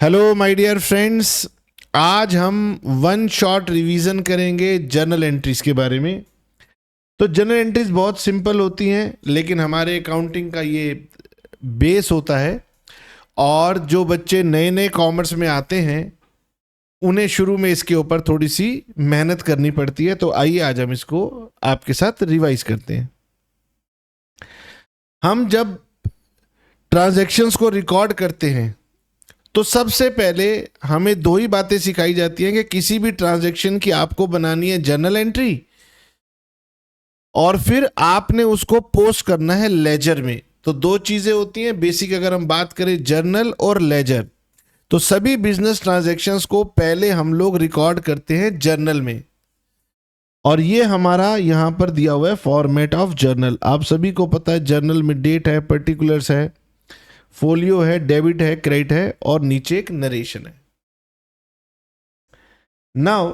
Hello my dear friends. आज हम one shot revision करेंगे जर्नल एंट्रीज के बारे में। तो जर्नल एंट्रीज बहुत सिंपल होती हैं, लेकिन हमारे अकाउंटिंग का ये बेस होता है। और जो बच्चे नए नए कॉमर्स में आते हैं उन्हें शुरू में इसके ऊपर थोड़ी सी मेहनत करनी पड़ती है। तो आइए आज हम इसको आपके साथ रिवाइज करते हैं। हम जब ट्रांजैक्शंस को रिकॉर्ड करते हैं तो सबसे पहले हमें दो ही बातें सिखाई जाती हैं कि किसी भी ट्रांजैक्शन की आपको बनानी है जर्नल एंट्री, और फिर आपने उसको पोस्ट करना है लेजर में। तो दो चीजें होती हैं बेसिक। अगर हम बात करें जर्नल और लेजर, तो सभी बिजनेस ट्रांजैक्शंस को पहले हम लोग रिकॉर्ड करते हैं जर्नल में। और ये हमारा यहां पर दिया हुआ है फॉर्मेट ऑफ जर्नल। आप सभी को पता है जर्नल में डेट है, पर्टिकुलर्स है, फोलियो है, डेबिट है, क्रेडिट है, और नीचे एक नरेशन है। नाउ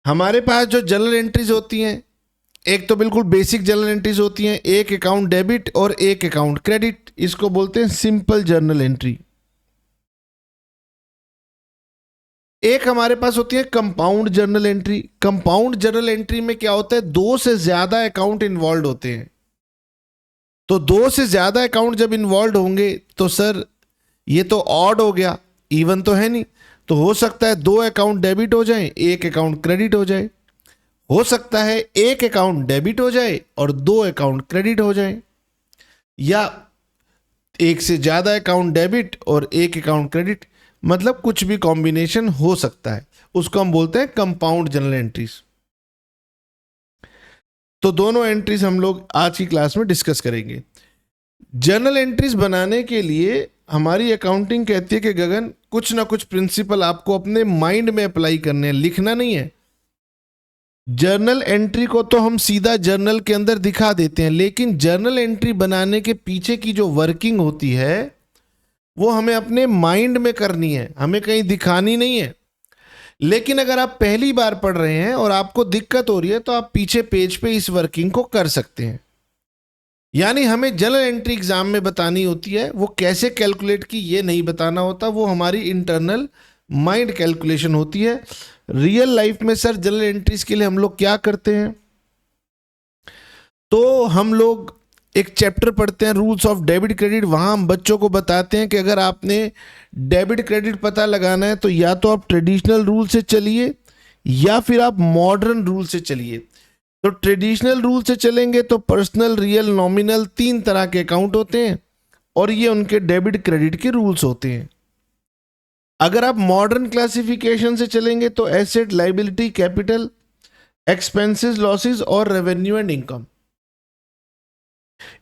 हमारे पास जो जर्नल एंट्रीज होती हैं, एक तो बिल्कुल बेसिक जर्नल एंट्रीज होती हैं, एक अकाउंट डेबिट और एक अकाउंट क्रेडिट। इसको बोलते हैं सिंपल जर्नल एंट्री। एक हमारे पास होती है compound journal entry. Compound journal entry में क्या होता है, दो से ज्यादा अकाउंट इन्वॉल्व होते हैं। तो दो से ज्यादा अकाउंट जब इन्वॉल्व होंगे तो सर ये तो ऑड हो गया, इवन तो है नहीं। तो हो सकता है दो अकाउंट डेबिट हो जाए, एक अकाउंट क्रेडिट हो जाए। हो सकता है एक अकाउंट डेबिट हो जाए और दो अकाउंट क्रेडिट हो जाए, या एक से ज्यादा अकाउंट डेबिट और एक अकाउंट क्रेडिट। मतलब कुछ भी कॉम्बिनेशन हो सकता है, उसको हम बोलते हैं कंपाउंड जर्नल एंट्रीज। तो दोनों एंट्रीज हम लोग आज की क्लास में डिस्कस करेंगे। जर्नल एंट्रीज बनाने के लिए हमारी अकाउंटिंग कहती है कि गगन कुछ ना कुछ प्रिंसिपल आपको अपने माइंड में अप्लाई करने हैं, लिखना नहीं है। जर्नल एंट्री को तो हम सीधा जर्नल के अंदर दिखा देते हैं, लेकिन जर्नल एंट्री बनाने के पीछे की जो वर्किंग होती है वो हमें अपने माइंड में करनी है, हमें कहीं दिखानी नहीं है। लेकिन अगर आप पहली बार पढ़ रहे हैं और आपको दिक्कत हो रही है तो आप पीछे पेज पे इस वर्किंग को कर सकते हैं। यानी हमें जर्नल एंट्री एग्जाम में बतानी होती है, वो कैसे कैलकुलेट की ये नहीं बताना होता, वो हमारी इंटरनल माइंड कैलकुलेशन होती है। रियल लाइफ में सर जर्नल एंट्रीज के लिए हम लोग क्या करते हैं, तो हम लोग एक चैप्टर पढ़ते हैं रूल्स ऑफ डेबिट क्रेडिट। वहां हम बच्चों को बताते हैं कि अगर आपने डेबिट क्रेडिट पता लगाना है तो या तो आप ट्रेडिशनल रूल से चलिए या फिर आप मॉडर्न रूल से चलिए। तो ट्रेडिशनल रूल से चलेंगे तो पर्सनल, रियल, नॉमिनल, तीन तरह के अकाउंट होते हैं और ये उनके डेबिट क्रेडिट के रूल्स होते हैं। अगर आप मॉडर्न क्लासिफिकेशन से चलेंगे तो asset, liability, capital, expenses, losses और रेवेन्यू एंड इनकम,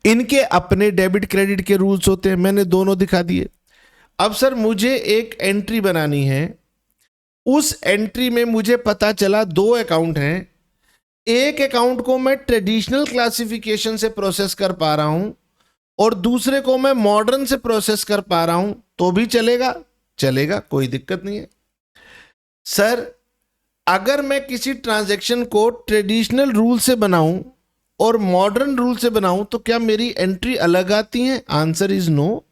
इनके अपने डेबिट क्रेडिट के रूल्स होते हैं। मैंने दोनों दिखा दिए। अब सर मुझे एक एंट्री बनानी है, उस एंट्री में मुझे पता चला दो अकाउंट हैं। एक अकाउंट को मैं ट्रेडिशनल क्लासिफिकेशन से प्रोसेस कर पा रहा हूं और दूसरे को मैं मॉडर्न से प्रोसेस कर पा रहा हूं, तो भी चलेगा? चलेगा, कोई दिक्कत नहीं है। सर अगर मैं किसी ट्रांजैक्शन को ट्रेडिशनल रूल से बनाऊं और मॉडर्न रूल से बनाऊं तो क्या मेरी एंट्री अलग आती है? Answer is no.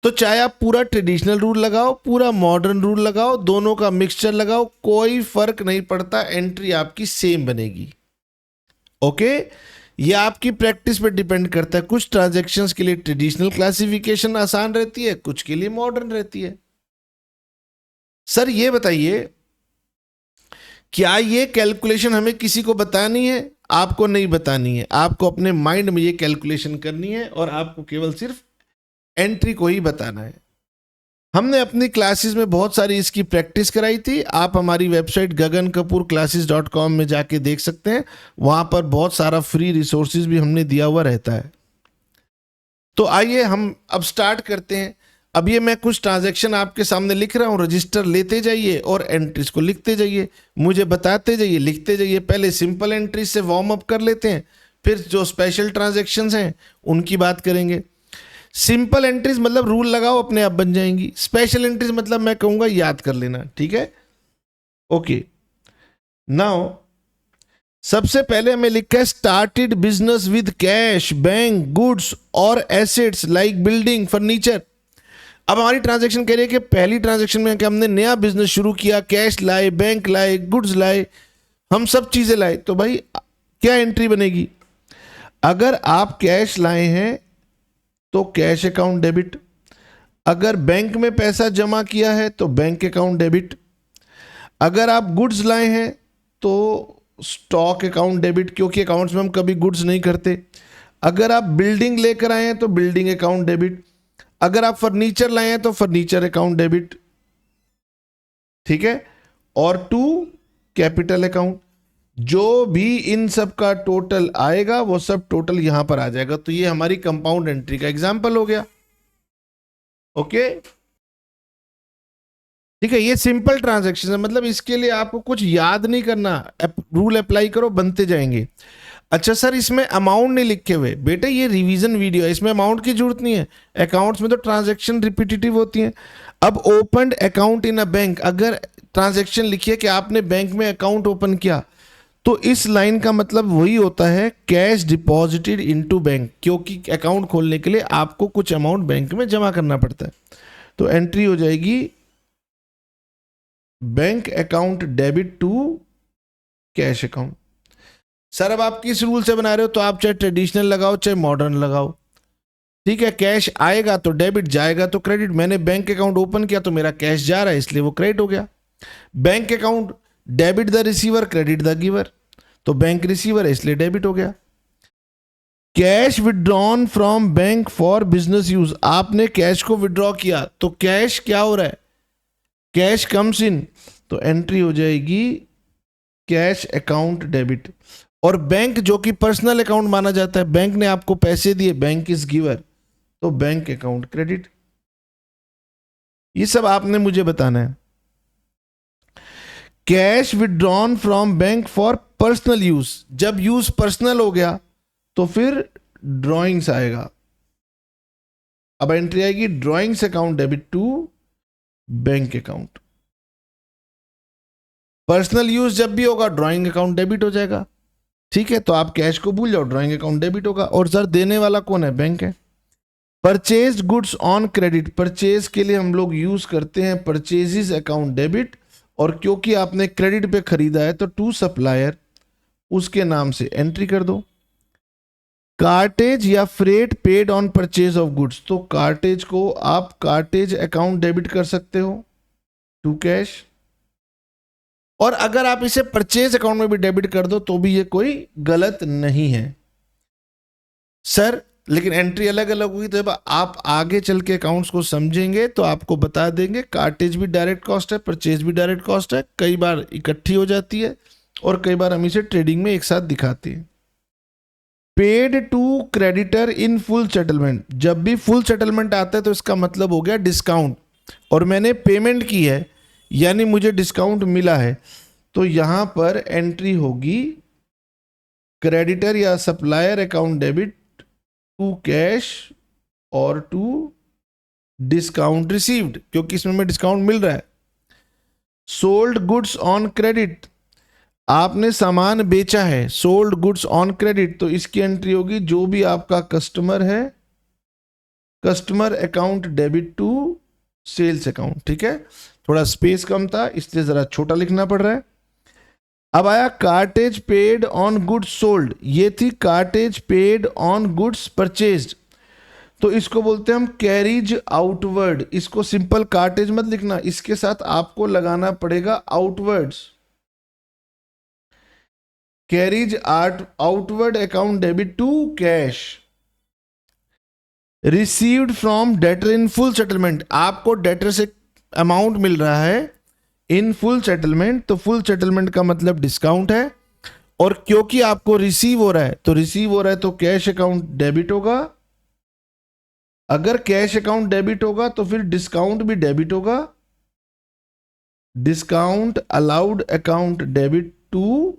तो चाहे आप पूरा ट्रेडिशनल रूल लगाओ, पूरा मॉडर्न रूल लगाओ, दोनों का मिक्सचर लगाओ, कोई फर्क नहीं पड़ता, एंट्री आपकी सेम बनेगी। ओके, ये आपकी प्रैक्टिस पे डिपेंड करता है। कुछ ट्रांजैक्शंस के लिए ट्रेडिशनल क्लासिफिकेशन आसान रहती है, कुछ के लिए मॉडर्न रहती है। सर ये बताइए, क्या ये कैलकुलेशन हमें किसी को बतानी है? आपको नहीं बतानी है, आपको अपने माइंड में ये कैलकुलेशन करनी है और आपको केवल सिर्फ एंट्री को ही बताना है। हमने अपनी क्लासेस में बहुत सारी इसकी प्रैक्टिस कराई थी। आप हमारी वेबसाइट gagankapoorclasses.com में जाके देख सकते हैं, वहां पर बहुत सारा फ्री रिसोर्सेज भी हमने दिया हुआ रहता है। तो आइए हम अब स्टार्ट करते हैं। अब ये मैं कुछ ट्रांजैक्शन आपके सामने लिख रहा हूँ, रजिस्टर लेते जाइए और एंट्रीज को लिखते जाइए, मुझे बताते जाइए, लिखते जाइए। पहले सिंपल एंट्रीज से वार्म अप कर लेते हैं, फिर जो स्पेशल ट्रांजैक्शंस हैं उनकी बात करेंगे। सिंपल एंट्रीज मतलब रूल लगाओ अपने आप बन जाएंगी। स्पेशल एंट्रीज मतलब मैं कहूंगा याद कर लेना, ठीक है? ओके, नाउ सबसे पहले हमें लिखा है started business with cash, bank, goods और एसेट्स लाइक बिल्डिंग, फर्नीचर। अब हमारी ट्रांजैक्शन कह रही है कि पहली ट्रांजैक्शन में कि हमने नया बिजनेस शुरू किया, कैश लाए, बैंक लाए, गुड्स लाए, हम सब चीजें लाए, तो भाई क्या एंट्री बनेगी? अगर आप कैश लाए हैं तो कैश अकाउंट डेबिट, अगर बैंक में पैसा जमा किया है तो बैंक अकाउंट डेबिट, अगर आप गुड्स लाए हैं तो स्टॉक अकाउंट डेबिट, क्योंकि अकाउंट्स में हम कभी गुड्स नहीं करते, अगर आप बिल्डिंग लेकर आए हैं तो बिल्डिंग अकाउंट डेबिट, अगर आप फर्नीचर लाए हैं तो फर्नीचर अकाउंट डेबिट, ठीक है। और 2 कैपिटल अकाउंट, जो भी इन सब का टोटल आएगा वो सब टोटल यहां पर आ जाएगा। तो ये हमारी कंपाउंड एंट्री का एग्जांपल हो गया। ओके, ठीक है, ये सिंपल ट्रांजैक्शन है, मतलब इसके लिए आपको कुछ याद नहीं करना, रूल अप्लाई करो, बनते जाएंगे। अच्छा सर, इसमें अमाउंट नहीं लिखे हुए, बेटे ये रिवीजन वीडियो है, इसमें अमाउंट की जरूरत नहीं है। अकाउंट्स में तो ट्रांजैक्शन रिपीटेटिव होती है। अब open account in a bank, अगर ट्रांजैक्शन लिखिए कि आपने बैंक में अकाउंट ओपन किया, तो इस लाइन का मतलब वही होता है कैश डिपॉजिटेड इनटू बैंक, क्योंकि अकाउंट खोलने के लिए आपको कुछ अमाउंट बैंक में जमा करना पड़ता है। तो एंट्री हो जाएगी bank account debit to cash account. Sir अब आप किस रूल से बना रहे हो, तो आप चाहे ट्रेडिशनल लगाओ चाहे मॉडर्न लगाओ, ठीक है। कैश आएगा तो डेबिट, जाएगा तो क्रेडिट। मैंने बैंक अकाउंट ओपन किया तो मेरा कैश जा रहा है, इसलिए वो क्रेडिट हो गया। Bank account debit the receiver, credit the giver, तो बैंक रिसीवर है इसलिए डेबिट हो गया। Cash withdrawn from bank for business use, आपने कैश को विड्रॉ किया तो कैश क्या हो रहा है, कैश कम्स इन, तो एंट्री हो जाएगी कैश अकाउंट डेबिट। और बैंक जो कि पर्सनल अकाउंट माना जाता है, बैंक ने आपको पैसे दिए, बैंक इज गिवर, तो बैंक अकाउंट क्रेडिट। ये सब आपने मुझे बताना है। Cash withdrawn from bank for personal use, जब यूज पर्सनल हो गया तो फिर ड्रॉइंग्स आएगा। अब एंट्री आएगी drawings account debit to bank account. Personal use जब भी होगा ड्रॉइंग अकाउंट डेबिट हो जाएगा, ठीक है। तो आप कैश को भूल जाओ, ड्रॉइंग अकाउंट डेबिट होगा। और सर देने वाला कौन है, बैंक है। Purchase goods on credit, purchase के लिए हम लोग यूज करते हैं परचेजेस अकाउंट डेबिट, और क्योंकि आपने क्रेडिट पे खरीदा है तो टू सप्लायर, उसके नाम से एंट्री कर दो। कार्टेज या freight paid on purchase of goods, तो कार्टेज को आप कार्टेज अकाउंट डेबिट कर सकते हो टू कैश, और अगर आप इसे परचेज अकाउंट में भी डेबिट कर दो तो भी ये कोई गलत नहीं है सर। लेकिन एंट्री अलग अलग होगी, तो जब आप आगे चल के अकाउंट्स को समझेंगे तो आपको बता देंगे। कार्टेज भी डायरेक्ट कॉस्ट है, परचेज भी डायरेक्ट कॉस्ट है, कई बार इकट्ठी हो जाती है और कई बार हम इसे ट्रेडिंग में एक साथ दिखाते हैं। Paid to creditor in full settlement, जब भी फुल सेटलमेंट आता है तो इसका मतलब हो गया डिस्काउंट, और मैंने पेमेंट की है यानी मुझे डिस्काउंट मिला है, तो यहां पर एंट्री होगी क्रेडिटर या supplier account debit to cash और टू डिस्काउंट रिसीव्ड, क्योंकि इसमें हमें डिस्काउंट मिल रहा है। सोल्ड गुड्स ऑन क्रेडिट, आपने सामान बेचा है, सोल्ड गुड्स ऑन क्रेडिट, तो इसकी एंट्री होगी जो भी आपका कस्टमर है, customer account debit to sales account, ठीक है। थोड़ा स्पेस कम था इसलिए जरा छोटा लिखना पड़ रहा है। अब आया cartage paid on goods sold, ये थी cartage paid on goods purchased, तो इसको बोलते हैं हम कैरीज आउटवर्ड। इसको सिंपल कार्टेज मत लिखना, इसके साथ आपको लगाना पड़ेगा outwards, carriage outward account debit to cash. Received from debtor in full settlement, आपको डेटर से अमाउंट मिल रहा है इन फुल सेटलमेंट, तो फुल सेटलमेंट का मतलब डिस्काउंट है, और क्योंकि आपको रिसीव हो रहा है तो रिसीव हो रहा है तो कैश अकाउंट डेबिट होगा। अगर कैश अकाउंट डेबिट होगा तो फिर डिस्काउंट भी डेबिट होगा, discount allowed account debit to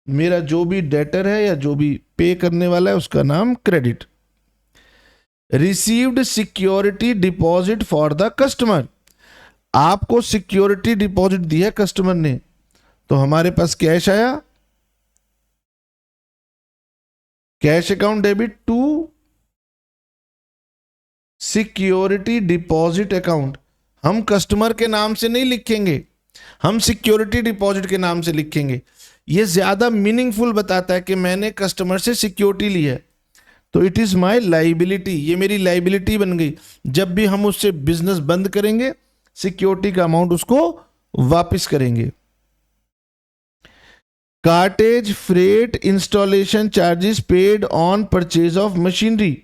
मेरा जो भी डेटर है या जो भी पे करने वाला है उसका नाम credit. Received security deposit for the customer, आपको सिक्योरिटी डिपॉजिट दी है कस्टमर ने, तो हमारे पास कैश आया, cash account debit to security deposit account हम कस्टमर के नाम से नहीं लिखेंगे, हम सिक्योरिटी डिपॉजिट के नाम से लिखेंगे। ये ज्यादा मीनिंगफुल बताता है कि मैंने कस्टमर से सिक्योरिटी ली है, तो इट इज माय लाइबिलिटी, ये मेरी लाइबिलिटी बन गई। जब भी हम उससे बिजनेस बंद करेंगे, सिक्योरिटी का अमाउंट उसको वापस करेंगे। Cartage freight installation charges paid on purchase of machinery.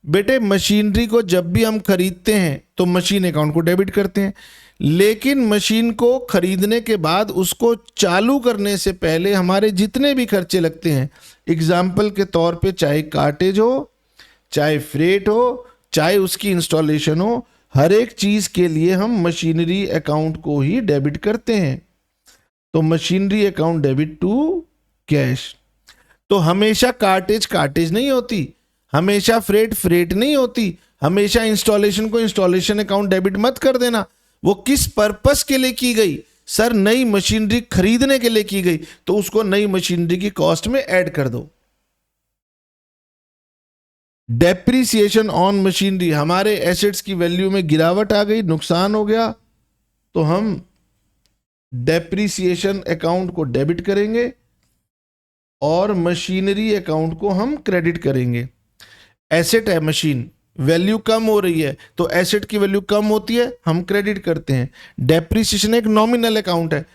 बेटे मशीनरी को जब भी हम खरीदते हैं तो मशीन अकाउंट को डेबिट करते हैं, लेकिन मशीन को खरीदने के बाद उसको चालू करने से पहले हमारे जितने भी खर्चे लगते हैं, एग्जाम्पल के तौर पे चाहे कार्टेज हो, चाहे फ्रेट हो, चाहे उसकी इंस्टॉलेशन हो, हर एक चीज के लिए हम मशीनरी अकाउंट को ही डेबिट करते हैं। तो machinery account debit to cash. तो हमेशा कार्टेज नहीं होती, हमेशा फ्रेट नहीं होती, हमेशा इंस्टॉलेशन को इंस्टॉलेशन अकाउंट डेबिट मत कर देना। वो किस पर्पस के लिए की गई? सर नई मशीनरी खरीदने के लिए की गई, तो उसको नई मशीनरी की कॉस्ट में ऐड कर दो। डेप्रिसिएशन ऑन मशीनरी, हमारे एसेट्स की वैल्यू में गिरावट आ गई, नुकसान हो गया, तो हम डेप्रिसिएशन अकाउंट को डेबिट करेंगे और मशीनरी अकाउंट को हम क्रेडिट करेंगे। एसेट है मशीन, वैल्यू कम हो रही है, तो एसेट की वैल्यू कम होती है, हम क्रेडिट करते हैं। डेप्रिसिएशन एक नॉमिनल अकाउंट है,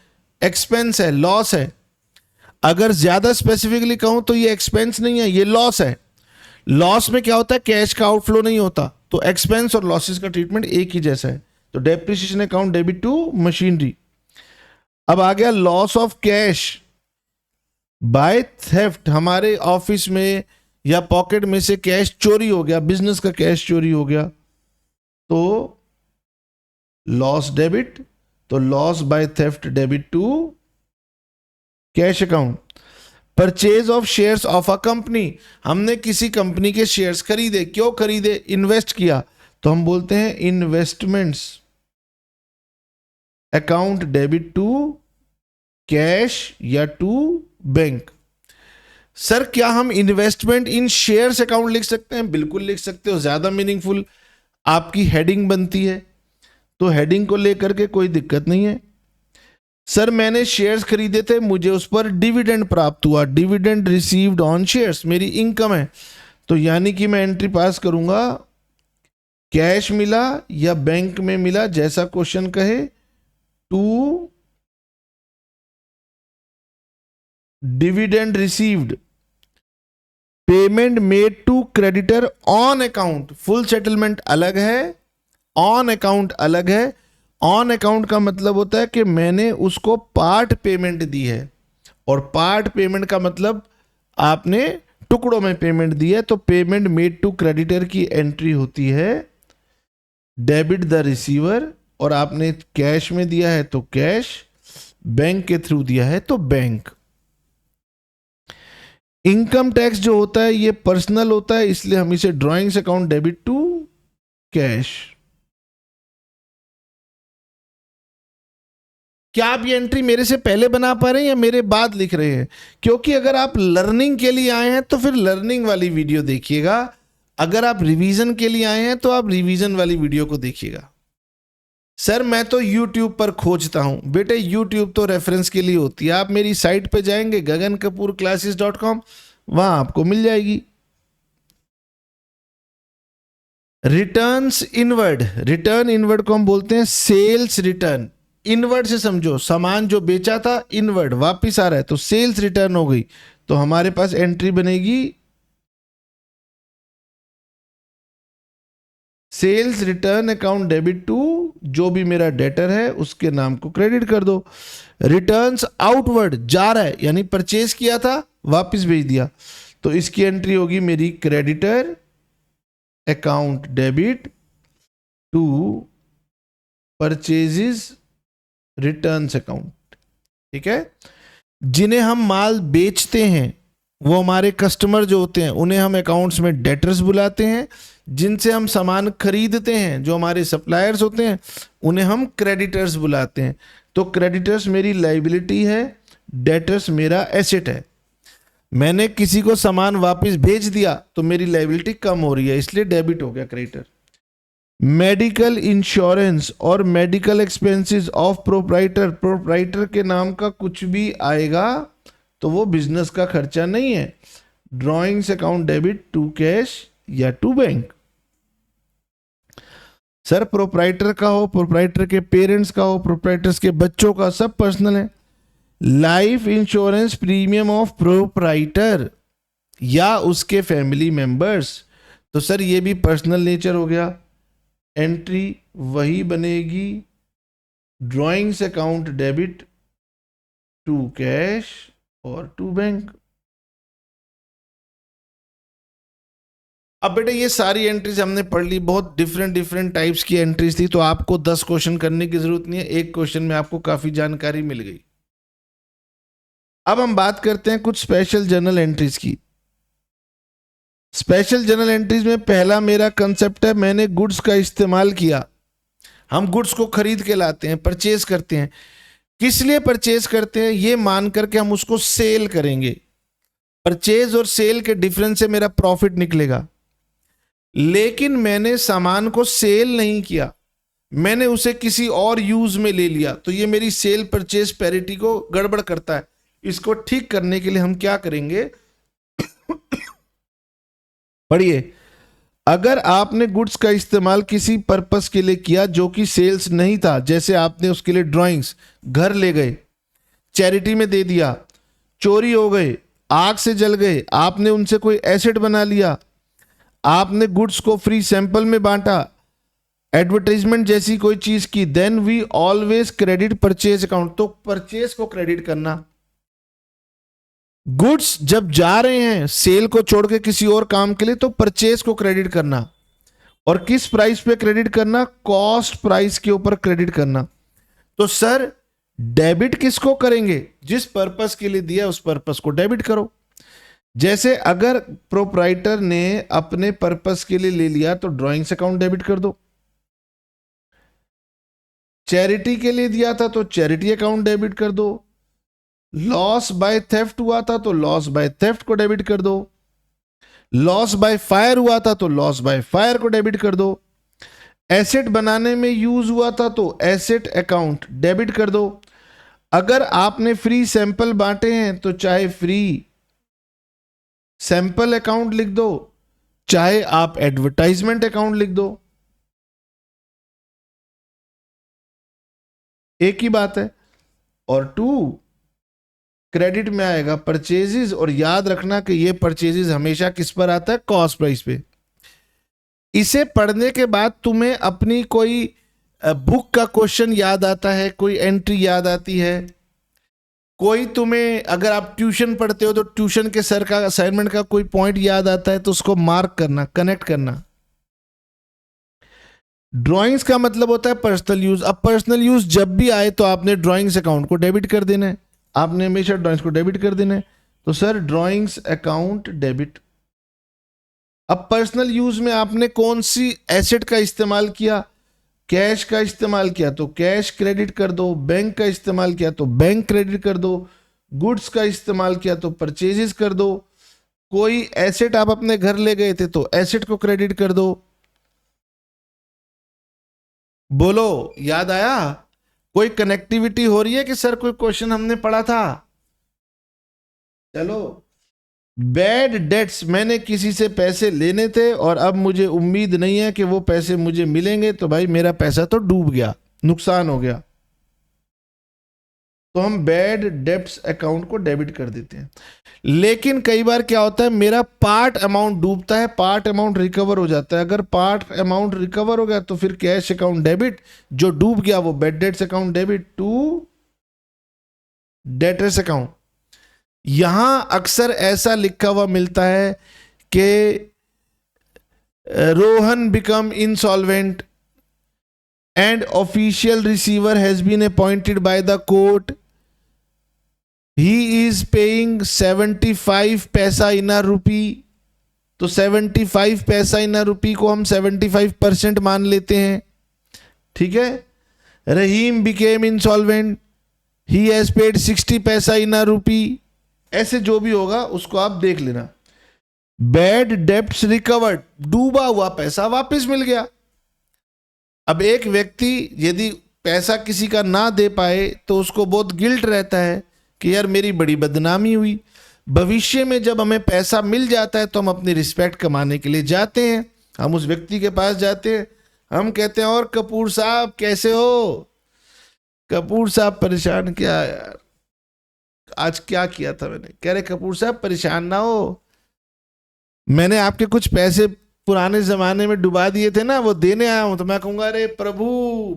एक्सपेंस है, लॉस है। अगर ज्यादा स्पेसिफिकली कहूं तो ये एक्सपेंस नहीं है, ये लॉस है। लॉस में क्या होता है? कैश का आउटफ्लो नहीं होता, तो एक्सपेंस और लॉसेस का ट्रीटमेंट एक ही जैसा है। तो depreciation account debit to machinery. अब आ गया loss of cash by theft. हमारे ऑफिस में या पॉकेट में से कैश चोरी हो गया, बिजनेस का कैश चोरी हो गया, तो लॉस डेबिट, तो loss by theft debit to cash account. Purchase of shares of a company, हमने किसी कंपनी के शेयर्स खरीदे, क्यों खरीदे? इन्वेस्ट किया, तो हम बोलते हैं investments account debit to cash या टू बैंक। सर क्या हम इन्वेस्टमेंट इन शेयर्स अकाउंट लिख सकते हैं? बिल्कुल लिख सकते हो, ज्यादा मीनिंगफुल आपकी हेडिंग बनती है, तो हेडिंग को लेकर के कोई दिक्कत नहीं है। सर मैंने शेयर्स खरीदे थे, मुझे उस पर डिविडेंड प्राप्त हुआ, डिविडेंड रिसीव्ड ऑन शेयर्स, मेरी इनकम है, तो यानी कि मैं एंट्री पास करूंगा कैश मिला या बैंक में मिला, जैसा क्वेश्चन कहे, to dividend received, payment made to creditor on account. Full settlement अलग है, ऑन अकाउंट अलग है। ऑन अकाउंट का मतलब होता है कि मैंने उसको पार्ट पेमेंट दी है, और पार्ट पेमेंट का मतलब आपने टुकड़ों में पेमेंट दी है, तो पेमेंट मेड टू क्रेडिटर की एंट्री होती है डेबिट द रिसीवर, और आपने कैश में दिया है तो कैश, बैंक के थ्रू दिया है तो बैंक। इनकम टैक्स जो होता है ये पर्सनल होता है, इसलिए हम इसे drawings account debit to cash. क्या आप ये एंट्री मेरे से पहले बना पा रहे हैं या मेरे बाद लिख रहे हैं? क्योंकि अगर आप लर्निंग के लिए आए हैं तो फिर लर्निंग वाली वीडियो देखिएगा, अगर आप रिवीजन के लिए आए हैं तो आप रिवीजन वाली वीडियो को देखिएगा। सर मैं तो YouTube पर खोजता हूं। बेटे YouTube तो रेफरेंस के लिए होती है, आप मेरी साइट पे जाएंगे gagankapoorclasses.com, वहां आपको मिल जाएगी। रिटर्न्स इनवर्ड, रिटर्न इनवर्ड को हम बोलते हैं सेल्स रिटर्न। इनवर्ड से समझो, सामान जो बेचा था इनवर्ड वापिस आ रहा है, तो सेल्स रिटर्न हो गई, तो हमारे पास एंट्री बनेगी sales return account debit to, जो भी मेरा डेटर है उसके नाम को क्रेडिट कर दो। रिटर्न्स आउटवर्ड, जा रहा है, यानी परचेज किया था वापस भेज दिया, तो इसकी एंट्री होगी मेरी creditor account debit to purchases returns account. ठीक है, जिन्हें हम माल बेचते हैं वो हमारे कस्टमर जो होते हैं, उन्हें हम अकाउंट्स में डेटर्स बुलाते हैं। जिनसे हम सामान खरीदते हैं, जो हमारे सप्लायर्स होते हैं, उन्हें हम क्रेडिटर्स बुलाते हैं। तो क्रेडिटर्स मेरी लाइबिलिटी है, डेटर्स मेरा एसेट है। मैंने किसी को सामान वापस भेज दिया तो मेरी लाइबिलिटी कम हो रही है, इसलिए डेबिट हो गया क्रेडिटर। मेडिकल इंश्योरेंस और मेडिकल एक्सपेंसेस ऑफ प्रोप्राइटर के नाम का कुछ भी आएगा तो वो बिजनेस का खर्चा नहीं है। Drawings account debit to cash या टू बैंक। सर प्रोप्राइटर का हो, प्रोप्राइटर के पेरेंट्स का हो, प्रोप्राइटर्स के बच्चों का, सब पर्सनल है। Life insurance premium of proprietor या उसके फैमिली मेंबर्स, तो सर ये भी पर्सनल नेचर हो गया। एंट्री वही बनेगी, drawings account debit to cash और टू बैंक। अब बेटे ये सारी एंट्रीज हमने पढ़ ली, बहुत डिफरेंट टाइप्स की एंट्रीज थी, तो आपको 10 क्वेश्चन करने की जरूरत नहीं है, एक क्वेश्चन में आपको काफी जानकारी मिल गई। अब हम बात करते हैं कुछ स्पेशल जर्नल एंट्रीज की। स्पेशल जर्नल एंट्रीज में पहला मेरा कंसेप्ट है, मैंने गुड्स का इस्तेमाल किया। हम गुड्स को खरीद के लाते हैं, परचेज करते हैं। किस लिए परचेज करते हैं? ये मान करके हम उसको सेल करेंगे। परचेज और सेल के डिफरेंस से मेरा प्रॉफिट निकलेगा। लेकिन मैंने सामान को सेल नहीं किया, मैंने उसे किसी और यूज में ले लिया, तो ये मेरी सेल परचेज पैरिटी को गड़बड़ करता है। इसको ठीक करने के लिए हम क्या करेंगे? पढ़िए, अगर आपने गुड्स का इस्तेमाल किसी पर्पस के लिए किया जो कि सेल्स नहीं था, जैसे आपने उसके लिए ड्राइंग्स घर ले गए, चैरिटी में दे दिया, चोरी हो गए, आग से जल गए, आपने उनसे कोई एसेट बना लिया, आपने गुड्स को फ्री सैंपल में बांटा, एडवर्टाइजमेंट जैसी कोई चीज की, then we always credit purchase account. तो परचेज को क्रेडिट करना। गुड्स जब जा रहे हैं सेल को छोड़ के किसी और काम के लिए, तो परचेज को क्रेडिट करना। और किस प्राइस पे क्रेडिट करना? कॉस्ट प्राइस के ऊपर क्रेडिट करना। तो सर डेबिट किसको करेंगे? जिस पर्पस के लिए दिया उस पर्पस को डेबिट करो। जैसे अगर प्रोप्राइटर ने अपने पर्पस के लिए ले लिया तो ड्राइंग्स अकाउंट डेबिट कर दो। चैरिटी के लिए दिया था तो चैरिटी अकाउंट डेबिट कर दो। लॉस बाय थेफ्ट हुआ था तो लॉस बाय थेफ्ट को डेबिट कर दो। लॉस बाय फायर हुआ था तो लॉस बाय फायर को डेबिट कर दो। एसेट बनाने में यूज हुआ था तो एसेट अकाउंट डेबिट कर दो। अगर आपने फ्री सैंपल बांटे हैं तो चाहे फ्री सैंपल अकाउंट लिख दो, चाहे आप एडवर्टाइजमेंट अकाउंट लिख दो, एक ही बात है। और टू क्रेडिट में आएगा परचेजेस, और याद रखना कि ये परचेजेस हमेशा किस पर आता है? कॉस्ट प्राइस पे। इसे पढ़ने के बाद तुम्हें अपनी कोई बुक का क्वेश्चन याद आता है, कोई एंट्री याद आती है, कोई तुम्हें अगर आप ट्यूशन पढ़ते हो तो ट्यूशन के सर का असाइनमेंट का कोई पॉइंट याद आता है तो उसको मार्क करना, कनेक्ट करना। ड्राइंग्स का मतलब होता है पर्सनल यूज। अब पर्सनल यूज जब भी आए तो आपने ड्राइंग्स अकाउंट को डेबिट कर देना है, आपने हमेशा ड्राइंग्स को डेबिट कर देना है। तो सर ड्राइंग्स अकाउंट डेबिट। अब पर्सनल यूज में आपने कौन सी एसेट का इस्तेमाल किया? कैश का इस्तेमाल किया तो कैश क्रेडिट कर दो, बैंक का इस्तेमाल किया तो बैंक क्रेडिट कर दो, गुड्स का इस्तेमाल किया तो परचेजेस कर दो, कोई एसेट आप अपने घर ले गए थे तो एसेट को क्रेडिट कर दो। बोलो याद आया? कोई कनेक्टिविटी हो रही है कि सर कोई क्वेश्चन हमने पढ़ा था? चलो, बैड डेट्स, मैंने किसी से पैसे लेने थे और अब मुझे उम्मीद नहीं है कि वो पैसे मुझे मिलेंगे, तो भाई मेरा पैसा तो डूब गया, नुकसान हो गया, तो हम बैड डेट्स अकाउंट को डेबिट कर देते हैं। लेकिन कई बार क्या होता है, मेरा पार्ट अमाउंट डूबता है, पार्ट अमाउंट रिकवर हो जाता है। अगर पार्ट अमाउंट रिकवर हो गया तो फिर कैश अकाउंट डेबिट, जो डूब गया वो bad debts account debit to debtors account. यहां अक्सर ऐसा लिखा हुआ मिलता है कि Rohan become insolvent and official receiver has been appointed by the court, he is paying 75 paisa इन अ रूपी। तो 75 पैसा इन अ रूपी को हम 75% मान लेते हैं, ठीक है। Rahim became insolvent, he has paid 60 paisa इन अ रूपी। ऐसे जो भी होगा उसको आप देख लेना। बैड डेब्ट्स रिकवर्ड, डूबा हुआ पैसा वापस मिल गया। अब एक व्यक्ति यदि पैसा किसी का ना दे पाए तो उसको बहुत गिल्ट रहता है कि यार मेरी बड़ी बदनामी हुई। भविष्य में जब हमें पैसा मिल जाता है तो हम अपनी रिस्पेक्ट कमाने के लिए जाते हैं, हम उस व्यक्ति के पास जाते हैं, हम कहते हैं और कपूर साहब कैसे हो? कपूर साहब परेशान क्या यार, आज क्या किया था मैंने? कह रहे कपूर साहब परेशान ना हो, मैंने आपके कुछ पैसे पुराने जमाने में डुबा दिए थे ना, वो देने आया हूं। तो मैं कहूंगा अरे प्रभु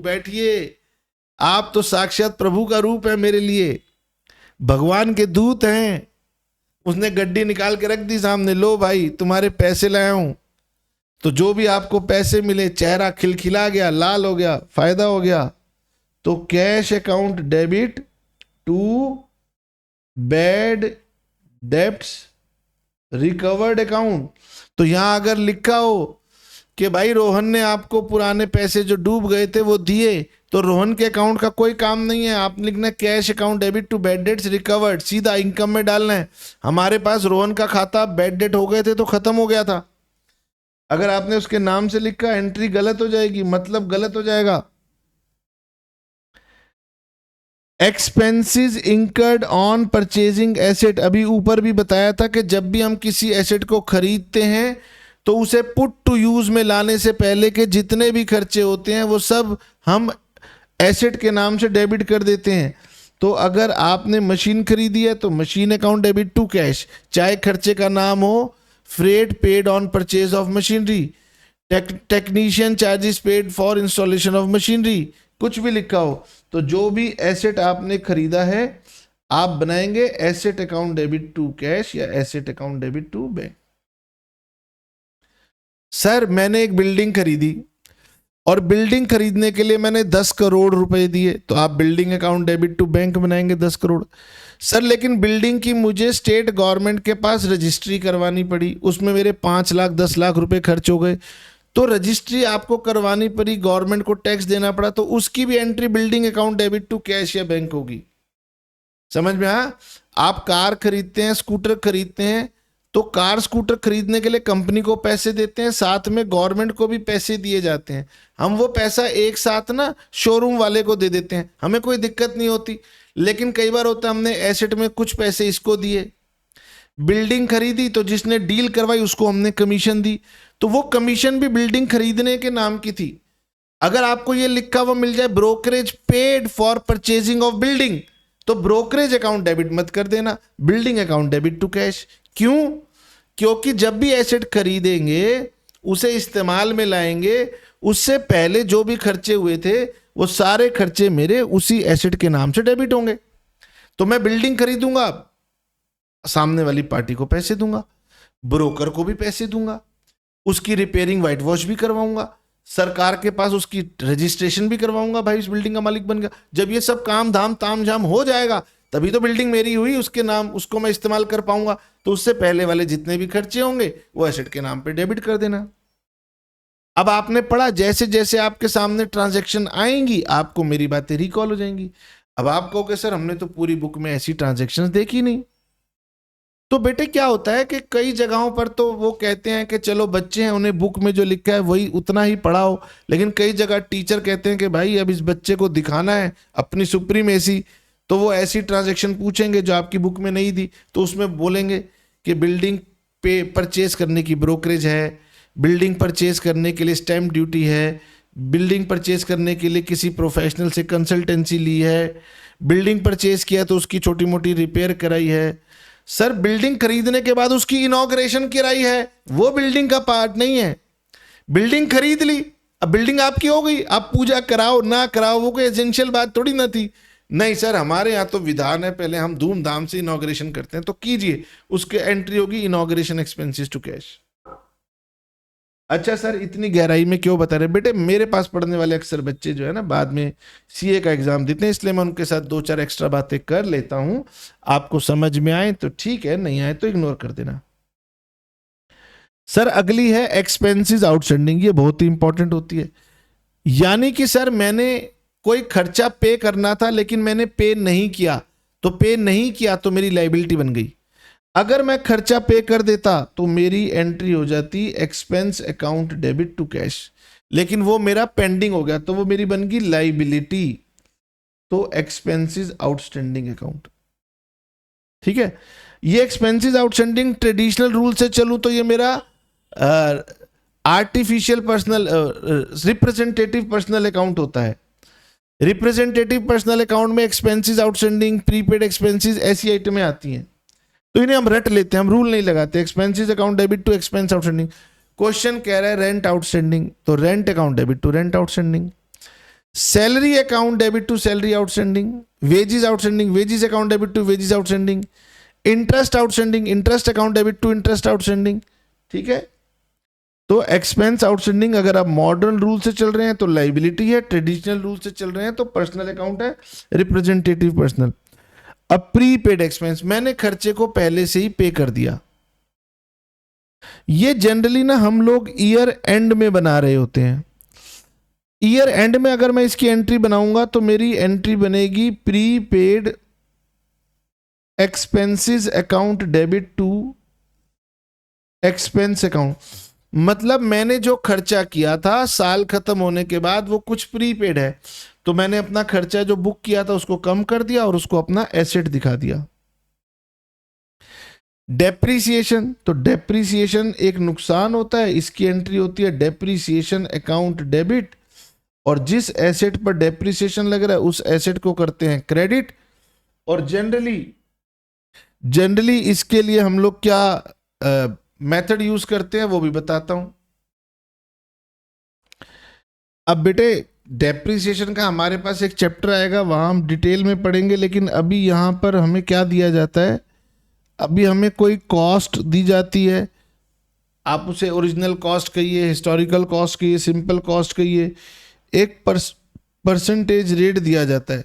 बैठिए, आप तो साक्षात प्रभु का रूप है मेरे लिए, भगवान के दूत हैं। उसने गड्डी निकाल के रख दी सामने, लो भाई तुम्हारे पैसे लाया हूं। तो जो भी आपको पैसे मिले, चेहरा खिलखिला गया, लाल हो गया, फायदा हो गया। तो cash account debit to bad debts recovered account. तो यहां अगर लिखा हो कि भाई रोहन ने आपको पुराने पैसे जो डूब गए थे वो दिए, तो रोहन के अकाउंट का कोई काम नहीं है। आप लिखना cash account debit to bad debts recovered, सीधा इनकम में डालना है। हमारे पास रोहन का खाता बैड डेट हो गए थे तो खत्म हो गया था। अगर आपने उसके नाम से लिखा, एंट्री गलत हो जाएगी, मतलब गलत हो जाएगा। Expenses incurred on purchasing asset, अभी ऊपर भी बताया था कि जब भी हम किसी एसेट को खरीदते हैं तो उसे पुट टू यूज में लाने से पहले के जितने भी खर्चे होते हैं वो सब हम एसेट के नाम से डेबिट कर देते हैं। तो अगर आपने मशीन खरीदी है तो machine account debit to cash, चाहे खर्चे का नाम हो freight paid on purchase of machinery, technician charges paid for installation of machinery, कुछ भी लिखा हो। तो जो भी एसेट आपने खरीदा है आप बनाएंगे asset account debit to cash या asset account debit to bank. Sir मैंने एक बिल्डिंग खरीदी और बिल्डिंग खरीदने के लिए मैंने 10 करोड़ रुपए दिए, तो आप building account debit to bank बनाएंगे 10 करोड़। सर लेकिन बिल्डिंग की मुझे स्टेट गवर्नमेंट के पास रजिस्ट्री करवानी पड़ी, उसमें मेरे 5 लाख 10 लाख रुपए खर्च हो गए, तो रजिस्ट्री आपको करवानी पड़ी, गवर्नमेंट को टैक्स देना पड़ा, तो उसकी भी entry building account debit to cash या बैंक होगी। समझ में आया? आप कार खरीदते हैं, स्कूटर खरीदते हैं, तो कार स्कूटर खरीदने के लिए कंपनी को पैसे देते हैं, साथ में गवर्नमेंट को भी पैसे दिए जाते हैं। हम वो पैसा एक साथ ना शोरूम वाले को दे देते हैं, हमें कोई दिक्कत नहीं होती। लेकिन कई बार होता है हमने एसेट में कुछ पैसे इसको दिए, बिल्डिंग खरीदी तो जिसने डील करवाई उसको हमने कमीशन दी, तो वो कमीशन भी बिल्डिंग खरीदने के नाम की थी। अगर आपको ये लिखा हुआ मिल जाए brokerage paid for purchasing of building, तो ब्रोकरेज अकाउंट डेबिट मत कर देना, building account debit to cash. क्यों? क्योंकि जब भी एसेट खरीदेंगे उसे इस्तेमाल में लाएंगे, उससे पहले जो भी खर्चे हुए थे वो सारे खर्चे मेरे उसी एसेट के नाम से डेबिट होंगे। तो मैं बिल्डिंग खरीदूंगा, सामने वाली पार्टी को पैसे दूंगा, ब्रोकर को भी पैसे दूंगा, उसकी रिपेयरिंग व्हाइट वॉश भी करवाऊंगा, सरकार के पास उसकी रजिस्ट्रेशन भी करवाऊंगा, भाई इस बिल्डिंग का मालिक बन गया। जब ये सब काम धाम ताम झाम हो जाएगा तभी तो बिल्डिंग मेरी हुई, उसके नाम उसको मैं इस्तेमाल कर पाऊंगा। तो उससे पहले वाले जितने भी खर्चे होंगे वो एसेट के नाम पे डेबिट कर देना। अब आपने पढ़ा, जैसे जैसे आपके सामने ट्रांजैक्शन आएंगी आपको मेरी बातें रिकॉल हो जाएंगी। अब आप कहोगे सर हमने तो पूरी बुक में ऐसी ट्रांजैक्शंस देखी नहीं। तो बेटे क्या होता है कि कई जगहों पर तो वो कहते हैं कि चलो बच्चे हैं उन्हें बुक में जो लिखा है वही उतना ही पढ़ाओ, लेकिन कई जगह टीचर कहते हैं कि भाई अब इस बच्चे को दिखाना है अपनी सुप्रीमेसी, तो वो ऐसी ट्रांजैक्शन पूछेंगे जो आपकी बुक में नहीं दी, तो उसमें बोलेंगे कि बिल्डिंग पे परचेज करने की ब्रोकरेज है, बिल्डिंग परचेज करने के लिए स्टैम्प ड्यूटी है, बिल्डिंग परचेज करने के लिए किसी प्रोफेशनल से कंसल्टेंसी ली है, बिल्डिंग परचेज किया तो उसकी छोटी मोटी रिपेयर कराई है। सर बिल्डिंग खरीदने के बाद उसकी इनॉग्रेशन कराई है, वो बिल्डिंग का पार्ट नहीं है। बिल्डिंग खरीद ली, अब बिल्डिंग आपकी हो गई, आप पूजा कराओ ना कराओ वो कोई एसेंशियल बात थोड़ी ना थी। नहीं सर हमारे यहाँ तो विधान है, पहले हम धूमधाम से इनॉग्रेशन करते हैं, तो कीजिए, उसके एंट्री होगी इनॉग्रेशन एक्सपेंसेस टू कैश। अच्छा सर इतनी गहराई में क्यों बता रहे? बेटे मेरे पास पढ़ने वाले अक्सर बच्चे जो है ना बाद में सीए का एग्जाम देते हैं, इसलिए मैं उनके साथ 2-4 एक्स्ट्रा बातें कर लेता हूं। आपको समझ में आए तो ठीक है, नहीं आए तो इग्नोर कर देना। सर अगली है एक्सपेंसेस आउटस्टैंडिंग, ये बहुत ही इंपॉर्टेंट होती है। यानी कि सर मैंने कोई खर्चा पे करना था लेकिन मैंने पे नहीं किया, तो पे नहीं किया तो मेरी लायबिलिटी बन गई। अगर मैं खर्चा पे कर देता तो मेरी एंट्री हो जाती expense account debit to cash. लेकिन वो मेरा पेंडिंग हो गया, तो वो मेरी बन गई लाइबिलिटी, तो एक्सपेंसेस आउटस्टैंडिंग अकाउंट। ठीक है, ये एक्सपेंसेस आउटस्टैंडिंग ट्रेडिशनल रूल से चलूं तो ये मेरा artificial personal representative personal account होता है। रिप्रेजेंटेटिव पर्सनल अकाउंट में एक्सपेंसेस आउटस्टैंडिंग, प्रीपेड एक्सपेंसेस ऐसी आइटमें आती हैं, तो इन्हें हम रट लेते हैं, हम रूल नहीं लगाते। Expenses account debit to expense outstanding. Question कह रहा है रेंट आउटस्टैंडिंग, तो rent account debit to rent outstanding. Salary account debit to salary outstanding. Wages outstanding, wages account debit to wages outstanding. Interest outstanding, interest account debit to interest outstanding. ठीक है, तो expense outstanding अगर आप modern rule से चल रहे हैं तो लाइबिलिटी है, ट्रेडिशनल रूल से चल रहे हैं तो पर्सनल अकाउंट है, रिप्रेजेंटेटिव पर्सनल। अब प्रीपेड एक्सपेंस, मैंने खर्चे को पहले से ही पे कर दिया। ये जनरली ना हम लोग ईयर एंड में बना रहे होते हैं। ईयर एंड में अगर मैं इसकी एंट्री बनाऊंगा तो मेरी एंट्री बनेगी prepaid expenses account debit to expense account. मतलब मैंने जो खर्चा किया था साल खत्म होने के बाद वो कुछ प्रीपेड है, तो मैंने अपना खर्चा जो बुक किया था उसको कम कर दिया और उसको अपना एसेट दिखा दिया। डेप्रीसिएशन, तो डेप्रीसिएशन एक नुकसान होता है, इसकी एंट्री होती है डेप्रीसिएशन अकाउंट डेबिट, और जिस एसेट पर डेप्रीसिएशन लग रहा है उस एसेट को करते हैं क्रेडिट। और जनरली इसके लिए हम लोग क्या मेथड यूज करते हैं वो भी बताता हूं। अब बेटे डेप्रीसिएशन का हमारे पास एक चैप्टर आएगा, वहां हम डिटेल में पढ़ेंगे, लेकिन अभी यहां पर हमें क्या दिया जाता है, अभी हमें कोई कॉस्ट दी जाती है, आप उसे ओरिजिनल कॉस्ट कहिए, हिस्टोरिकल कॉस्ट कहिए, सिंपल कॉस्ट कहिए, एक परसेंटेज रेट दिया जाता है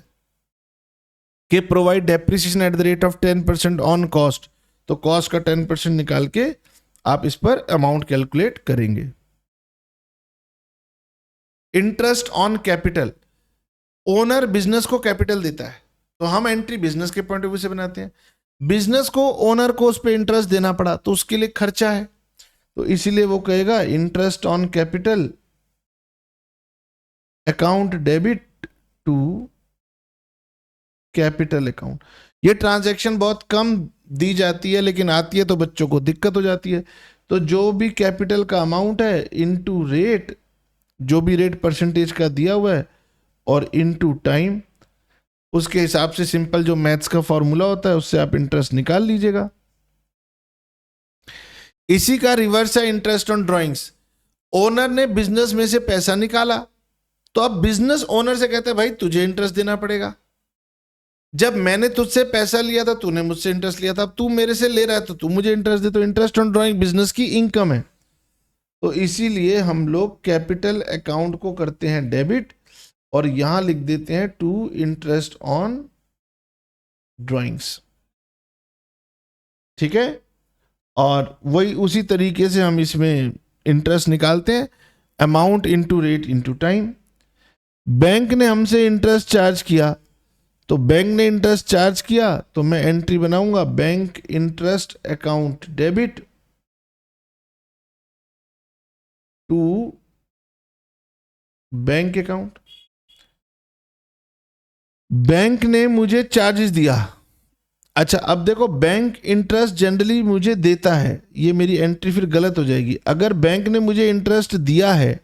कि provide depreciation at the rate of 10% on cost. तो कॉस्ट का 10% निकाल के आप इस पर अमाउंट कैलकुलेट करेंगे। Interest on capital, owner business को कैपिटल देता है, तो हम एंट्री बिजनेस के पॉइंट ऑफ व्यू से बनाते हैं। बिजनेस को ओनर को उस पर इंटरेस्ट देना पड़ा तो उसके लिए खर्चा है, तो इसीलिए वो कहेगा interest on capital account debit to capital account. ये ट्रांजैक्शन बहुत कम दी जाती है, लेकिन आती है तो बच्चों को दिक्कत हो जाती है। तो जो भी कैपिटल का अमाउंट है इनटू रेट, जो भी रेट परसेंटेज का दिया हुआ है, और इनटू टाइम, उसके हिसाब से सिंपल जो मैथ्स का फॉर्मूला होता है उससे आप इंटरेस्ट निकाल लीजिएगा। इसी का रिवर्स है इंटरेस्ट ऑन ड्राइंग्स। ओनर ने बिजनेस में से पैसा निकाला, तो अब बिजनेस ओनर से कहते हैं भाई तुझे इंटरेस्ट देना पड़ेगा। जब मैंने तुझसे पैसा लिया था तूने मुझसे इंटरेस्ट लिया था, अब तू मेरे से ले रहा है तो तू मुझे इंटरेस्ट दे। तो इंटरेस्ट ऑन ड्राइंग बिजनेस की इनकम है, तो इसीलिए हम लोग कैपिटल अकाउंट को करते हैं डेबिट और यहां लिख देते हैं टू इंटरेस्ट ऑन ड्राइंग्स। ठीक है, और वही उसी तरीके से हम इसमें इंटरेस्ट निकालते हैं, amount into rate into time. Bank ने हमसे इंटरेस्ट चार्ज किया, तो बैंक ने इंटरेस्ट चार्ज किया तो मैं एंट्री बनाऊंगा bank interest account debit to bank account. Bank ने मुझे चार्जेस दिया। अच्छा, अब देखो बैंक इंटरेस्ट जनरली मुझे देता है, ये मेरी एंट्री फिर गलत हो जाएगी। अगर बैंक ने मुझे इंटरेस्ट दिया है,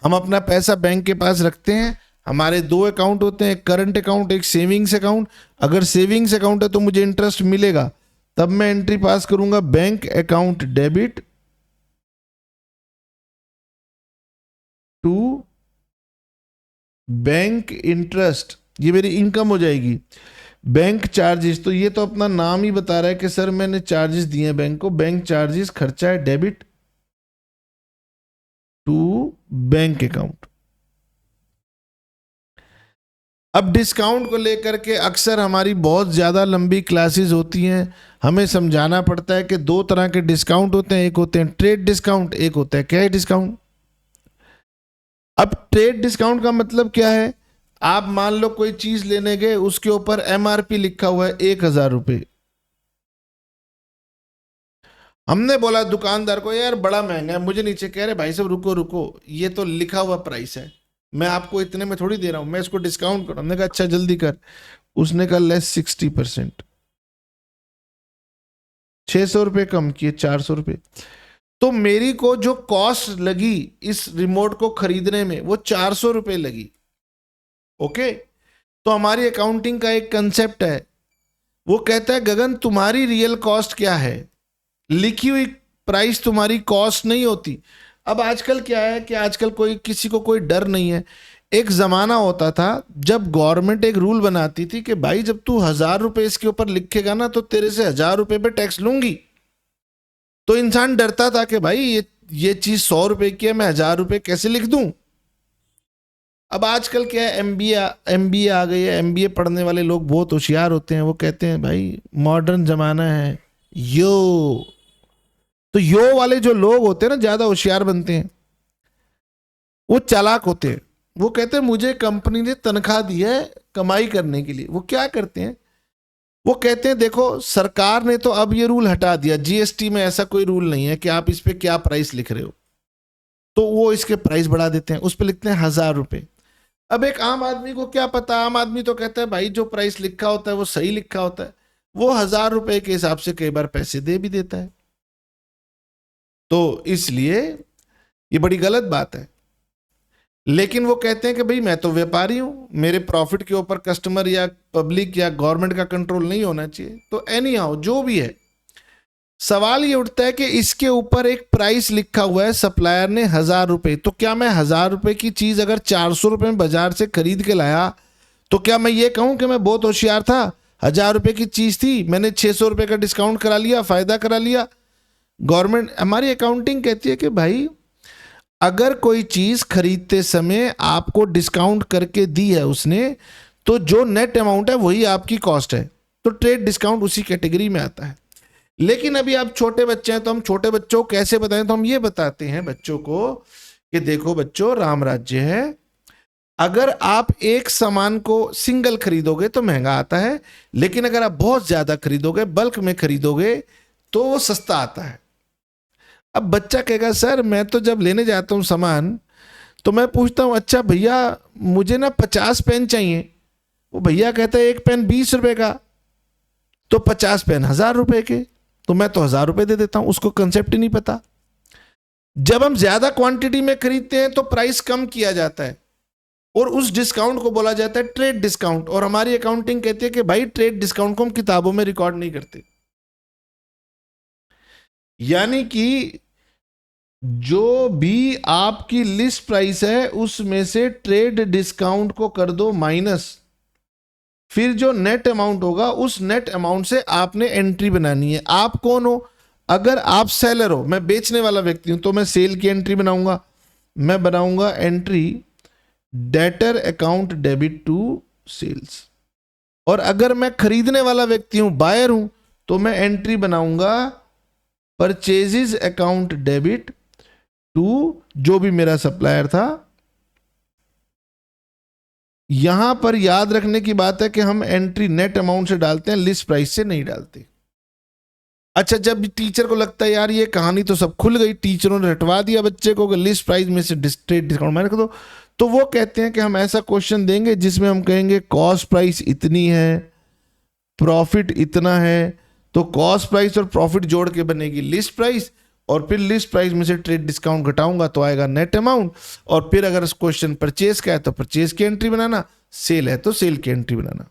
हम अपना पैसा बैंक के पास रखते हैं, हमारे दो अकाउंट होते हैं, एक करंट अकाउंट एक सेविंग्स अकाउंट। अगर सेविंग्स अकाउंट है तो मुझे इंटरेस्ट मिलेगा, तब मैं एंट्री पास करूंगा bank account debit to bank interest, ये मेरी इनकम हो जाएगी। बैंक चार्जेस, तो ये तो अपना नाम ही बता रहा है कि सर मैंने चार्जेस दिए हैं बैंक को, बैंक चार्जेस खर्चा है डेबिट टू बैंक अकाउंट। अब डिस्काउंट को लेकर के अक्सर हमारी बहुत ज़्यादा लंबी क्लासेस होती हैं, हमें समझाना पड़ता है कि दो तरह के डिस्काउंट होते हैं, एक होते हैं ट्रेड डिस्काउंट, एक होता है कैश डिस्काउंट। अब ट्रेड डिस्काउंट का मतलब क्या है, आप मान लो कोई चीज लेने गए, उसके ऊपर एमआरपी लिखा हुआ है 1,000 रुपये, हमने बोला दुकानदार को यार बड़ा महंगा है, मुझे नीचे कह रहे भाई साहब रुको रुको, ये तो लिखा हुआ प्राइस है, मैं आपको इतने में थोड़ी दे रहा हूं, मैं इसको डिस्काउंट करूं। हमने कहा अच्छा जल्दी कर। उसने कहा लेस 60%, 600 रुपये कम किए, 400 रुपये। तो मेरी को जो कॉस्ट लगी इस रिमोट को खरीदने में वो 400 रुपये लगी। ओके, तो हमारी अकाउंटिंग का एक कंसेप्ट है, वो कहता है गगन तुम्हारी रियल कॉस्ट क्या है, लिखी हुई प्राइस तुम्हारी कॉस्ट नहीं होती। अब आजकल क्या है कि आजकल कोई किसी को कोई डर नहीं है। एक जमाना होता था जब गवर्नमेंट एक रूल बनाती थी कि भाई जब तू 1000 रुपए इसके ऊपर लिखेगा ना तो तेरे से 1000 रुपए पे टैक्स लूंगी। तो इंसान डरता था कि भाई ये चीज 100 रुपए की है, मैं 1000 रुपए कैसे लिख दूं। अब आजकल क्या है, एमबीए आ गई है, एमबीए पढ़ने वाले लोग बहुत होशियार होते हैं, वो कहते हैं भाई मॉडर्न जमाना है यो। तो यो वाले जो लोग होते हैं ना ज्यादा होशियार बनते हैं, वो चालाक होते हैं। वो कहते हैं मुझे कंपनी ने तनख्वाह दी है कमाई करने के लिए। वो क्या करते हैं, वो कहते हैं देखो सरकार ने तो अब ये रूल हटा दिया, जीएसटी में ऐसा कोई रूल नहीं है कि आप इस पे क्या प्राइस लिख रहे हो, तो वो इसके प्राइस बढ़ा देते हैं, उस पर लिखते हैं 1000 रुपए। अब एक आम आदमी को क्या पता, आम आदमी तो कहता है भाई जो प्राइस लिखा होता है वो सही लिखा होता है, वो 1000 रुपए के हिसाब से कई बार पैसे दे भी देता है। तो इसलिए ये बड़ी गलत बात है। लेकिन वो कहते हैं कि भाई मैं तो व्यापारी हूं, मेरे प्रॉफिट के ऊपर कस्टमर या पब्लिक या गवर्नमेंट का कंट्रोल नहीं होना चाहिए। तो एनी हाउ जो भी है, सवाल ये उठता है कि इसके ऊपर एक प्राइस लिखा हुआ है, सप्लायर ने 1000 रुपए, तो क्या मैं 1000 रुपए की चीज अगर 400 रुपए में बाजार से खरीद के लाया तो क्या मैं ये कहूं कि मैं बहुत होशियार था, 1000 रुपए की चीज थी मैंने 600 रुपए का डिस्काउंट करा लिया, फायदा करा लिया। गवर्नमेंट हमारी अकाउंटिंग कहती है कि भाई अगर कोई चीज खरीदते समय आपको डिस्काउंट करके दी है उसने, तो जो नेट अमाउंट है वही आपकी कॉस्ट है, तो ट्रेड डिस्काउंट उसी कैटेगरी में आता है। लेकिन अभी आप छोटे बच्चे हैं तो हम छोटे बच्चों को कैसे बताएं, तो हम ये बताते हैं बच्चों को कि देखो बच्चों राम राज्य है, अगर आप एक सामान को सिंगल खरीदोगे तो महंगा आता है, लेकिन अगर आप बहुत ज्यादा खरीदोगे, बल्क में खरीदोगे तो वो सस्ता आता है। अब बच्चा कहेगा सर मैं तो जब लेने जाता हूं सामान तो मैं पूछता हूं अच्छा भैया मुझे ना 50 पेन चाहिए, वो भैया कहता है एक पेन 20 रुपए का, तो 50 पेन 1000 रुपए के, तो मैं तो 1000 रुपए दे देता हूं, उसको कंसेप्ट ही नहीं पता। जब हम ज्यादा क्वांटिटी में खरीदते हैं तो प्राइस कम किया जाता है और उस डिस्काउंट को बोला जाता है ट्रेड डिस्काउंट, और हमारी अकाउंटिंग कहती है कि भाई ट्रेड डिस्काउंट को हम किताबों में रिकॉर्ड नहीं करते। यानी कि जो भी आपकी लिस्ट प्राइस है उसमें से ट्रेड डिस्काउंट को कर दो माइनस, फिर जो नेट अमाउंट होगा उस नेट अमाउंट से आपने एंट्री बनानी है। आप कौन हो, अगर आप सेलर हो, मैं बेचने वाला व्यक्ति हूं, तो मैं सेल की एंट्री बनाऊंगा, मैं बनाऊंगा entry debtor account debit to sales. और अगर मैं खरीदने वाला व्यक्ति हूं, बायर हूं, तो मैं एंट्री बनाऊंगा परचेजेस अकाउंट डेबिट टू जो भी मेरा सप्लायर था। यहां पर याद रखने की बात है कि हम एंट्री नेट अमाउंट से डालते हैं, लिस्ट प्राइस से नहीं डालते। अच्छा, जब टीचर को लगता है यार ये कहानी तो सब खुल गई, टीचरों ने रटवा दिया बच्चे को कि लिस्ट प्राइस में से ट्रेड डिस्काउंट मैंने दो, तो वो कहते हैं कि हम ऐसा क्वेश्चन देंगे जिसमें हम कहेंगे कॉस्ट प्राइस इतनी है, प्रॉफिट इतना है, तो कॉस्ट प्राइस और प्रॉफिट जोड़ के बनेगी लिस्ट प्राइस, और फिर लिस्ट प्राइस में से ट्रेड डिस्काउंट घटाऊंगा तो आएगा नेट अमाउंट। और फिर अगर क्वेश्चन परचेज का है तो परचेज की एंट्री बनाना, सेल है तो सेल की एंट्री बनाना।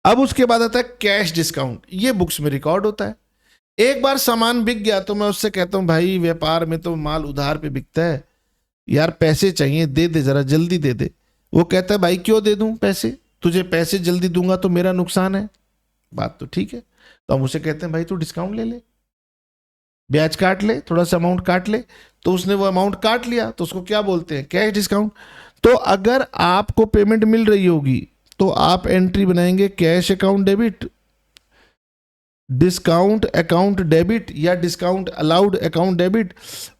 अब उसके बाद आता है कैश डिस्काउंट, ये बुक्स में रिकॉर्ड होता है। एक बार सामान बिक गया तो मैं उससे कहता हूं भाई व्यापार में तो माल उधार पे बिकता है, यार पैसे चाहिए, दे दे जरा जल्दी दे दे। वो कहता है भाई क्यों दे दूं पैसे, तुझे पैसे जल्दी दूंगा तो मेरा नुकसान है। बात तो ठीक है, तो हम उसे कहते हैं भाई तू डिस्काउंट ले ले, ब्याज काट ले, थोड़ा सा अमाउंट काट ले। तो उसने वो अमाउंट काट लिया तो उसको क्या बोलते हैं, कैश डिस्काउंट। तो अगर आपको पेमेंट मिल रही होगी तो आप एंट्री बनाएंगे cash account debit, discount account debit या डिस्काउंट अलाउड अकाउंट डेबिट,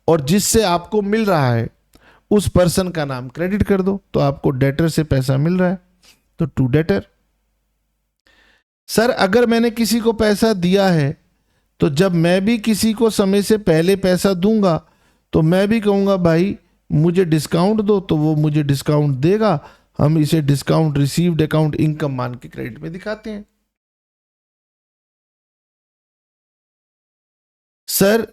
और जिससे आपको मिल रहा है उस पर्सन का नाम क्रेडिट कर दो, तो आपको डेटर से पैसा मिल रहा है तो टू डेटर। सर अगर मैंने किसी को पैसा दिया है तो जब मैं भी किसी को समय से पहले पैसा दूंगा तो मैं भी कहूंगा भाई मुझे डिस्काउंट दो, तो वो मुझे डिस्काउंट देगा। हम इसे डिस्काउंट रिसीव्ड अकाउंट इनकम मान के क्रेडिट में दिखाते हैं। सर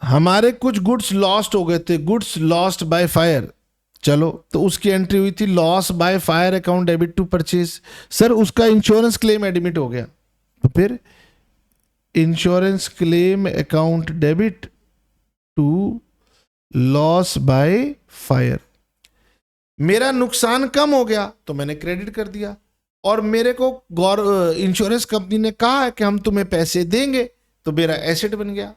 हमारे कुछ गुड्स लॉस्ट हो गए थे, गुड्स लॉस्ट बाय फायर, चलो तो उसकी एंट्री हुई थी loss by fire account debit to purchase. Sir उसका इंश्योरेंस क्लेम एडमिट हो गया, तो फिर insurance claim account debit to loss by fire. मेरा नुकसान कम हो गया तो मैंने क्रेडिट कर दिया, और मेरे को इंश्योरेंस कंपनी ने कहा है कि हम तुम्हें पैसे देंगे, तो मेरा एसेट बन गया।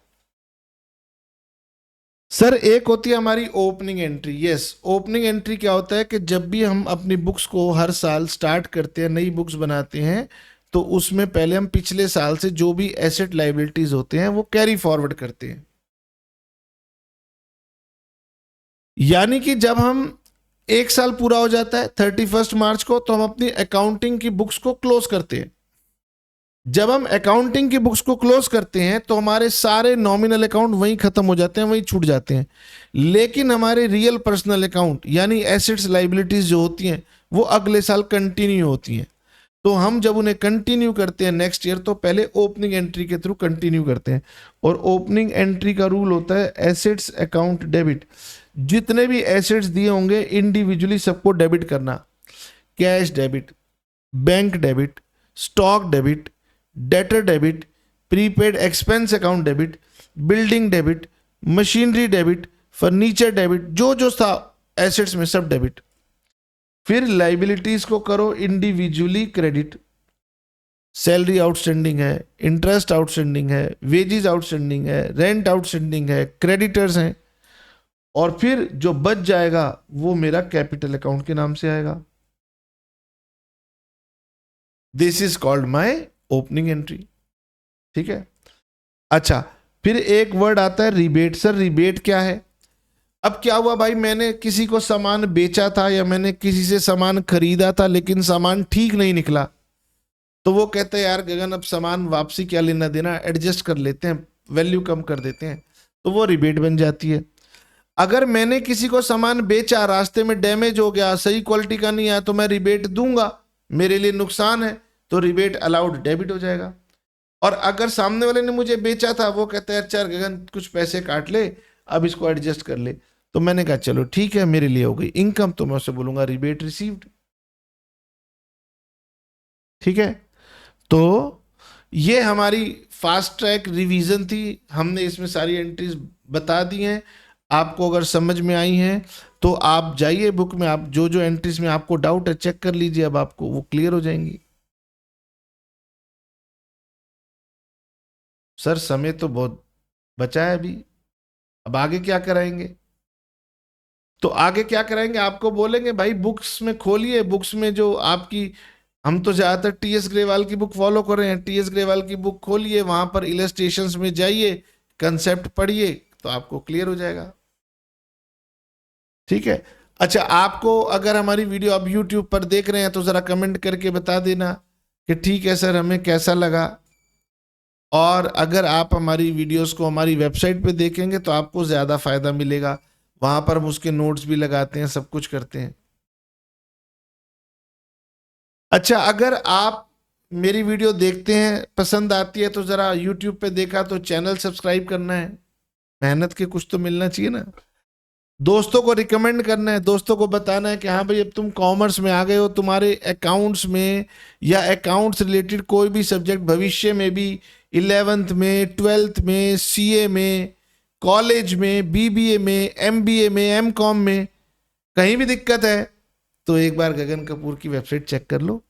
सर एक होती है हमारी opening entry. Yes, opening entry क्या होता है कि जब भी हम अपनी बुक्स को हर साल स्टार्ट करते हैं, नई बुक्स बनाते हैं, तो उसमें पहले हम पिछले साल से जो भी एसेट लाइबिलिटीज होते हैं वो कैरी फॉरवर्ड करते हैं। यानी कि जब हम एक साल पूरा हो जाता है 31 मार्च को, तो हम अपनी अकाउंटिंग की बुक्स को क्लोज करते हैं। जब हम अकाउंटिंग की बुक्स को क्लोज करते हैं तो हमारे सारे नॉमिनल अकाउंट वहीं खत्म हो जाते हैं, वहीं छूट जाते हैं, लेकिन हमारे रियल पर्सनल अकाउंट यानी एसेट्स लाइबिलिटीज जो होती हैं वो अगले साल कंटिन्यू होती हैं। तो हम जब उन्हें कंटिन्यू करते हैं नेक्स्ट ईयर, तो पहले ओपनिंग एंट्री के थ्रू कंटिन्यू करते हैं। और ओपनिंग एंट्री का रूल होता है एसेट्स अकाउंट डेबिट। जितने भी एसेट्स दिए होंगे इंडिविजुअली सबको डेबिट करना। Cash debit, bank debit, stock debit, debtor debit, prepaid expense account debit, building debit, machinery debit, furniture debit, जो जो था एसेट्स में सब डेबिट। फिर लाइबिलिटीज को करो इंडिविजुअली क्रेडिट। सैलरी आउटस्टैंडिंग है, इंटरेस्ट आउटस्टैंडिंग है, वेजेस आउटस्टैंडिंग है, रेंट आउटस्टैंडिंग है, क्रेडिटर्स हैं, और फिर जो बच जाएगा वो मेरा कैपिटल अकाउंट के नाम से आएगा। This is called my opening entry. ठीक है। अच्छा, फिर एक वर्ड आता है रिबेट। सर रिबेट क्या है? अब क्या हुआ भाई, मैंने किसी को सामान बेचा था या मैंने किसी से सामान खरीदा था, लेकिन सामान ठीक नहीं निकला, तो वो कहते हैं यार गगन अब सामान वापसी क्या लेना देना, एडजस्ट कर लेते हैं, वैल्यू कम कर देते हैं, तो वो रिबेट बन जाती है। अगर मैंने किसी को सामान बेचा, रास्ते में डैमेज हो गया, सही क्वालिटी का नहीं आया, तो मैं रिबेट दूंगा, मेरे लिए नुकसान है, तो रिबेट अलाउड डेबिट हो जाएगा। और अगर सामने वाले ने मुझे बेचा था, वो कहता है अच्छा गगन कुछ पैसे काट ले, अब इसको एडजस्ट कर ले, तो मैंने कहा चलो ठीक है, मेरे लिए हो गई इनकम, तो मैं उससे बोलूंगा रिबेट रिसीव्ड। ठीक है। तो ये हमारी फास्ट ट्रैक रिवीजन थी, हमने इसमें सारी एंट्रीज बता दी हैं। आपको अगर समझ में आई हैं तो आप जाइए बुक में, आप जो जो एंट्रीज में आपको डाउट है चेक कर लीजिए, अब आपको वो क्लियर हो जाएंगी। सर समय तो बहुत बचा है अभी, अब आगे क्या कराएंगे? तो आगे क्या कराएंगे, आपको बोलेंगे भाई बुक्स में खोलिए, बुक्स में जो आपकी, हम तो ज़्यादातर टीएस ग्रेवाल की बुक फॉलो कर रहे हैं, टीएस ग्रेवाल की बुक खोलिए, वहां पर इलस्ट्रेशंस में जाइए, कंसेप्ट पढ़िए, तो आपको क्लियर हो जाएगा। ठीक है। अच्छा, आपको अगर हमारी वीडियो अब यूट्यूब पर देख रहे हैं तो ज़रा कमेंट करके बता देना कि ठीक है सर हमें कैसा लगा। और अगर आप हमारी वीडियोस को हमारी वेबसाइट पे देखेंगे तो आपको ज़्यादा फ़ायदा मिलेगा, वहाँ पर हम उसके नोट्स भी लगाते हैं, सब कुछ करते हैं। अच्छा, अगर आप मेरी वीडियो देखते हैं, पसंद आती है, तो ज़रा यूट्यूब पे देखा तो चैनल सब्सक्राइब करना है, मेहनत के कुछ तो मिलना चाहिए ना। दोस्तों को रिकमेंड करना है, दोस्तों को बताना है कि हाँ भाई अब तुम कॉमर्स में आ गए हो, तुम्हारे अकाउंट्स में या अकाउंट्स रिलेटेड कोई भी सब्जेक्ट भविष्य में भी 11th में, 12th में, सीए में, कॉलेज में, बीबीए में, एमबीए में, एमकॉम में कहीं भी दिक्कत है तो एक बार गगन कपूर की वेबसाइट चेक कर लो।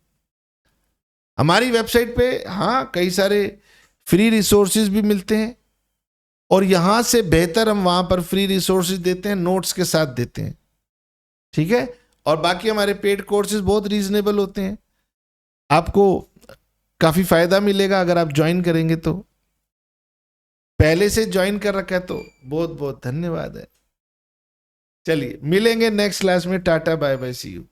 हमारी वेबसाइट पे हाँ कई सारे फ्री रिसोर्सेज भी मिलते हैं, और यहां से बेहतर हम वहां पर फ्री रिसोर्सेज देते हैं, नोट्स के साथ देते हैं। ठीक है। और बाकी हमारे पेड कोर्सेज बहुत रीजनेबल होते हैं, आपको काफी फायदा मिलेगा अगर आप ज्वाइन करेंगे तो। पहले से ज्वाइन कर रखा है तो बहुत बहुत धन्यवाद है। चलिए मिलेंगे नेक्स्ट क्लास में, tata bye bye, see you.